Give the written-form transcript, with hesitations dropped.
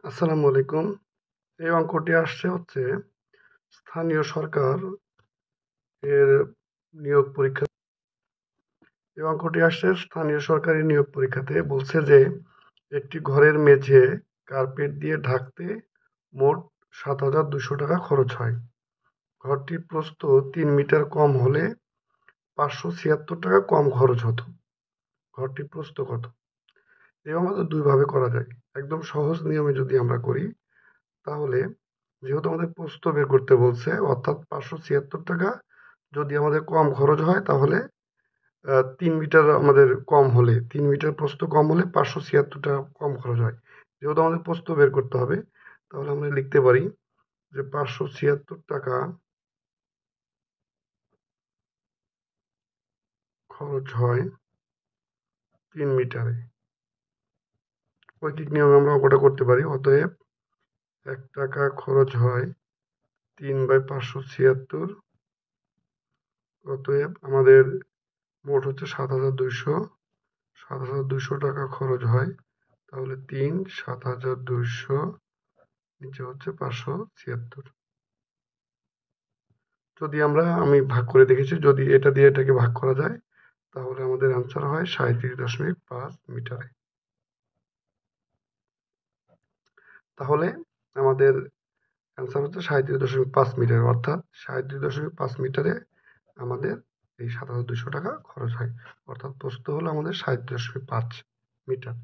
আসসালামু আলাইকুম। এই অঙ্কটি আসছে হচ্ছে স্থানীয় সরকার এর নিয়োগ পরীক্ষা। এই অঙ্কটি আসছে স্থানীয় সরকারি নিয়োগ পরীক্ষাতে। বলছে যে একটি ঘরের মেঝে কার্পেট দিয়ে ঢাকতে মোট ৭,২০০ টাকা খরচ হয়। ঘরটির প্রস্থ ৩ মিটার কম হলে ৫৭৬ টাকা কম খরচ হতো। ঘরটির প্রস্থ কত? এই অঙ্কটা দুইভাবে করা যায়। একদম সহজ নিয়মে যদি আমরা করি তাহলে যেহেতু আমাদের প্রস্থ বের করতে বলছে অর্থাৎ ৫৭৬ টাকা যদি আমাদের কম খরচ হয় তাহলে ৩ মিটার আমাদের কম হলে ৩ মিটার প্রস্থ কম হলে ৫৭৬ টাকা কম খরচ হয়। যেহেতু আমাদের প্রস্থ বের করতে হবে তাহলে আমরা লিখতে পারি যে ৫৭৬ টাকা খরচ হয় ৩ মিটারে। ঐকিক নিয়মে আমরা অঙ্কটা করতে পারি। অতএব ১ টাকা খরচ হয় ৩/৫৭৬। অতএব আমাদের মোট হচ্ছে ৭,২০০। ৭,২০০ টাকা খরচ হয় তাহলে ৩ ৭,২০০ নিচে হচ্ছে ৫৭৬। যদি আমি ভাগ করে দেখেছি যদি এটা দিয়ে এটাকে ভাগ করা যায় তাহলে আমাদের অ্যান্সার হয় ৩৭.৫ মিটারে। তাহলে আমাদের অ্যান্সার হচ্ছে ৩৭.৫ মিটার, অর্থাৎ ৩৭.৫ মিটারে আমাদের এই ৭,২০০ টাকা খরচ হয়, অর্থাৎ প্রস্থ হলো আমাদের ৩৭.৫ মিটার।